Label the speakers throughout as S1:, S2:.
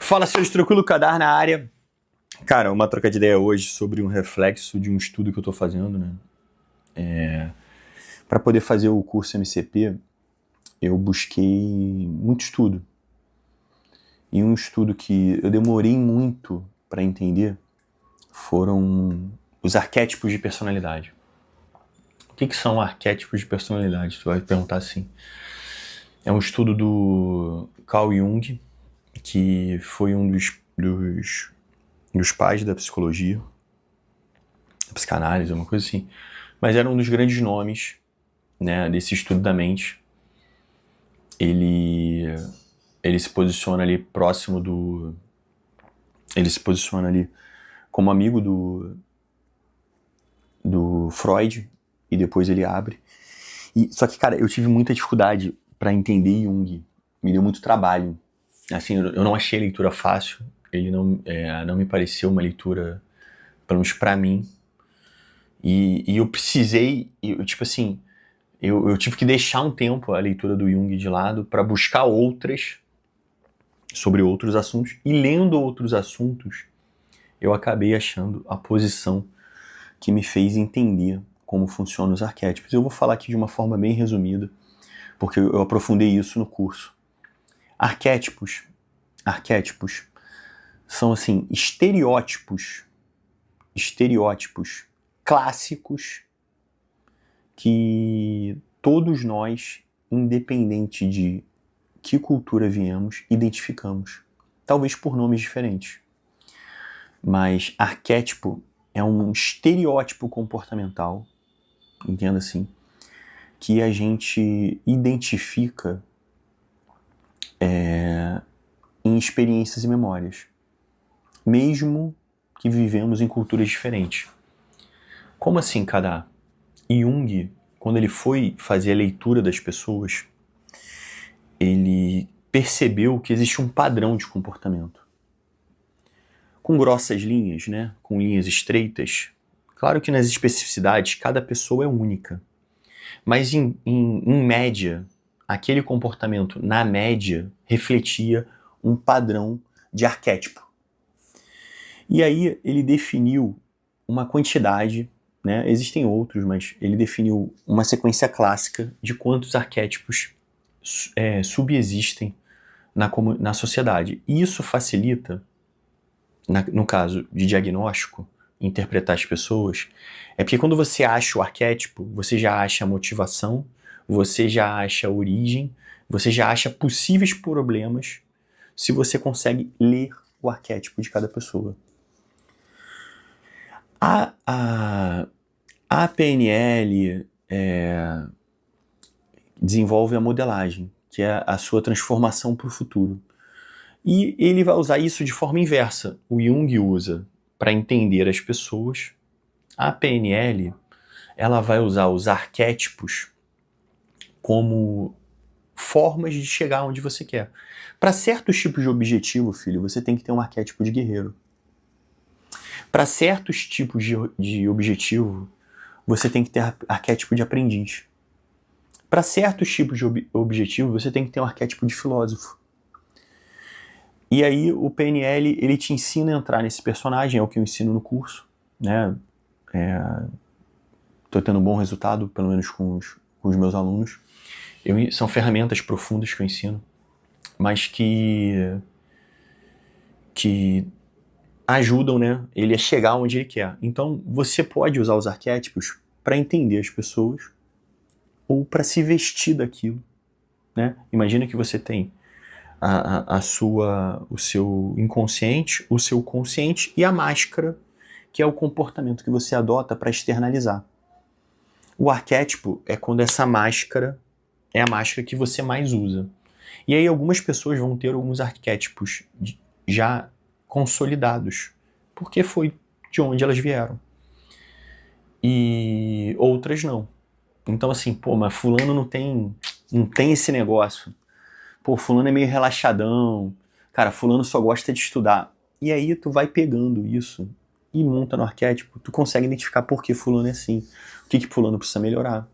S1: Fala, seus tranquilo, Cadar na área. Cara, uma troca de ideia hoje sobre um reflexo de um estudo que eu tô fazendo, né? Para poder fazer o curso MCP, eu busquei muito estudo. E um estudo que eu demorei muito para entender foram os arquétipos de personalidade. O que são arquétipos de personalidade? Tu vai perguntar assim. É um estudo do Carl Jung, que foi um dos pais da psicologia, da psicanálise, uma coisa assim. Mas era um dos grandes nomes, né, desse estudo da mente. Ele se posiciona ali próximo do... Ele se posiciona ali como amigo do Freud, e depois ele abre. Só que, cara, eu tive muita dificuldade para entender Jung. Me deu muito trabalho. Assim, eu não achei a leitura fácil. Ele não me pareceu uma leitura, pelo menos pra mim. E eu precisei, tipo assim, eu tive que deixar um tempo a leitura do Jung de lado para buscar outras sobre outros assuntos. E lendo outros assuntos, eu acabei achando a posição que me fez entender como funcionam os arquétipos. Eu vou falar aqui de uma forma bem resumida, porque eu aprofundei isso no curso. Arquétipos são, assim, estereótipos clássicos que todos nós, independente de que cultura viemos, identificamos. Talvez por nomes diferentes. Mas arquétipo é um estereótipo comportamental, entenda assim, que a gente identifica em experiências e memórias, mesmo que vivemos em culturas diferentes. Como assim, Kadar? Jung, quando ele foi fazer a leitura das pessoas, ele percebeu que existe um padrão de comportamento. Com grossas linhas, né? Com linhas estreitas, claro que nas especificidades cada pessoa é única. Mas em média, aquele comportamento, na média, refletia um padrão de arquétipo. E aí ele definiu uma quantidade, né? Existem outros, mas ele definiu uma sequência clássica de quantos arquétipos subexistem na sociedade. E isso facilita, no caso de diagnóstico, interpretar as pessoas, é porque quando você acha o arquétipo, você já acha a motivação, você já acha a origem, você já acha possíveis problemas, se você consegue ler o arquétipo de cada pessoa. A PNL desenvolve a modelagem, que é a sua transformação para o futuro. E ele vai usar isso de forma inversa. O Jung usa para entender as pessoas. A PNL, ela vai usar os arquétipos como formas de chegar onde você quer. Para certos tipos de objetivo, filho, você tem que ter um arquétipo de guerreiro. Para certos tipos de objetivo, você tem que ter arquétipo de aprendiz. Para certos tipos de objetivo, você tem que ter um arquétipo de filósofo. E aí o PNL, ele te ensina a entrar nesse personagem, é o que eu ensino no curso, né? Tô tendo um bom resultado, pelo menos com os meus alunos. São ferramentas profundas que eu ensino, mas que ajudam, né, ele a chegar onde ele quer. Então você pode usar os arquétipos para entender as pessoas ou para se vestir daquilo, né? Imagina que você tem o seu inconsciente, o seu consciente e a máscara, que é o comportamento que você adota para externalizar. O arquétipo é quando essa máscara é a máscara que você mais usa. E aí algumas pessoas vão ter alguns arquétipos já consolidados, porque foi de onde elas vieram. E outras não. Então assim, pô, mas fulano não tem esse negócio. Pô, fulano é meio relaxadão. Cara, fulano só gosta de estudar. E aí tu vai pegando isso e monta no arquétipo. Tu consegue identificar por que fulano é assim. O que fulano precisa melhorar.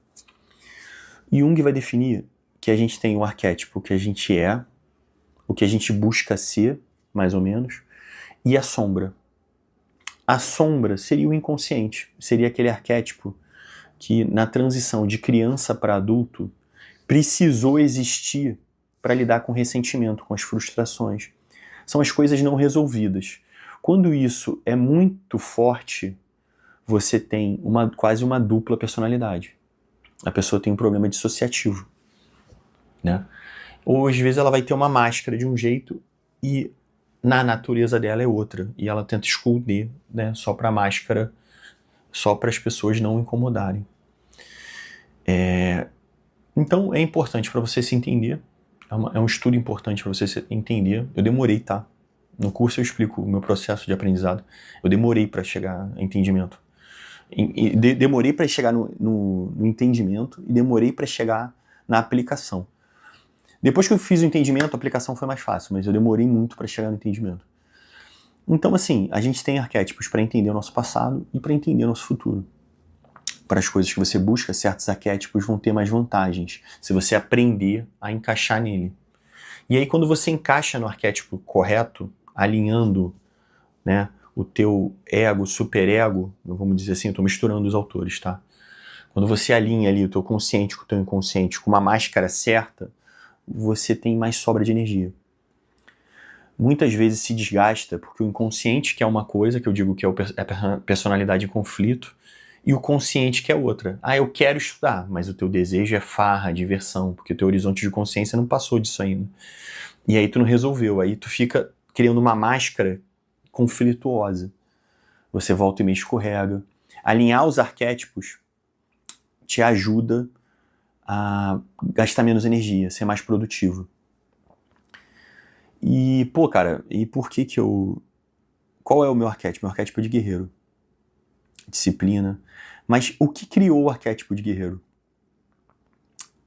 S1: Jung vai definir que a gente tem um arquétipo que a gente é, o que a gente busca ser, mais ou menos, e a sombra. A sombra seria o inconsciente, seria aquele arquétipo que na transição de criança para adulto precisou existir para lidar com o ressentimento, com as frustrações. São as coisas não resolvidas. Quando isso é muito forte, você tem quase uma dupla personalidade. A pessoa tem um problema dissociativo, né? Ou às vezes ela vai ter uma máscara de um jeito e na natureza dela é outra. E ela tenta esconder, né? Só para a máscara, só para as pessoas não incomodarem. Então é importante para você se entender. É um estudo importante para você se entender. Eu demorei, tá? No curso eu explico o meu processo de aprendizado. Eu demorei para chegar a entendimento. Demorei para chegar no entendimento e demorei para chegar na aplicação. Depois que eu fiz o entendimento, a aplicação foi mais fácil, mas eu demorei muito para chegar no entendimento. Então, assim, a gente tem arquétipos para entender o nosso passado e para entender o nosso futuro. Para as coisas que você busca, certos arquétipos vão ter mais vantagens, se você aprender a encaixar nele. E aí, quando você encaixa no arquétipo correto, alinhando, né, o teu ego, superego, vamos dizer assim, eu estou misturando os autores, tá? Quando você alinha ali o teu consciente com o teu inconsciente com uma máscara certa, você tem mais sobra de energia. Muitas vezes se desgasta porque o inconsciente quer uma coisa, que eu digo que é a personalidade em conflito, e o consciente quer outra. Ah, eu quero estudar, mas o teu desejo é farra, diversão, porque o teu horizonte de consciência não passou disso ainda. E aí tu não resolveu, aí tu fica criando uma máscara conflituosa. Você volta e meia escorrega. Alinhar os arquétipos te ajuda a gastar menos energia, ser mais produtivo. E, pô, cara, e por que que eu... Qual é o meu arquétipo? Meu arquétipo é de guerreiro. Disciplina. Mas o que criou o arquétipo de guerreiro?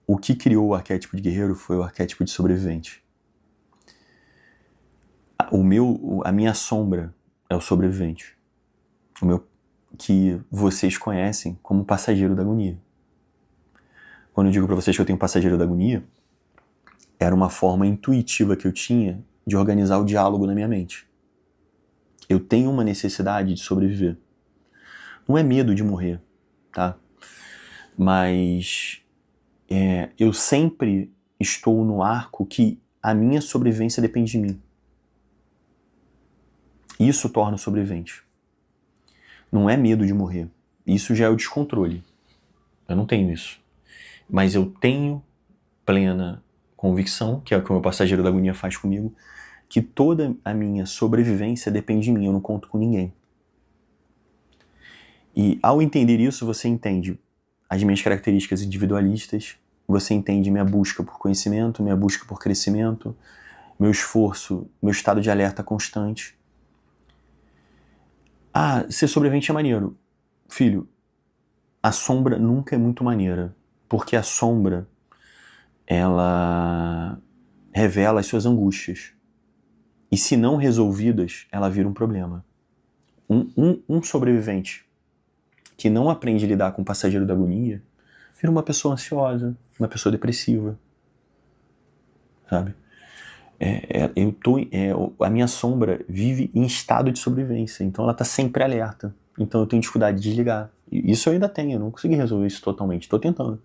S1: O que criou o arquétipo de guerreiro foi o arquétipo de sobrevivente. A minha sombra é o sobrevivente. Que vocês conhecem como passageiro da agonia. Quando eu digo para vocês que eu tenho passageiro da agonia, era uma forma intuitiva que eu tinha de organizar o diálogo na minha mente. Eu tenho uma necessidade de sobreviver. Não é medo de morrer, tá? Mas eu sempre estou no arco que a minha sobrevivência depende de mim. Isso torna o sobrevivente. Não é medo de morrer. Isso já é o descontrole. Eu não tenho isso. Mas eu tenho plena convicção, que é o que o meu passageiro da agonia faz comigo, que toda a minha sobrevivência depende de mim, eu não conto com ninguém. E ao entender isso, você entende as minhas características individualistas, você entende minha busca por conhecimento, minha busca por crescimento, meu esforço, meu estado de alerta constante. Ah, ser sobrevivente é maneiro. Filho, a sombra nunca é muito maneira, porque a sombra, ela revela as suas angústias. E se não resolvidas, ela vira um problema. Um sobrevivente que não aprende a lidar com o passageiro da agonia, vira uma pessoa ansiosa, uma pessoa depressiva, sabe? A minha sombra vive em estado de sobrevivência, então ela está sempre alerta. Então eu tenho dificuldade de desligar. E isso eu ainda tenho, eu não consegui resolver isso totalmente, estou tentando.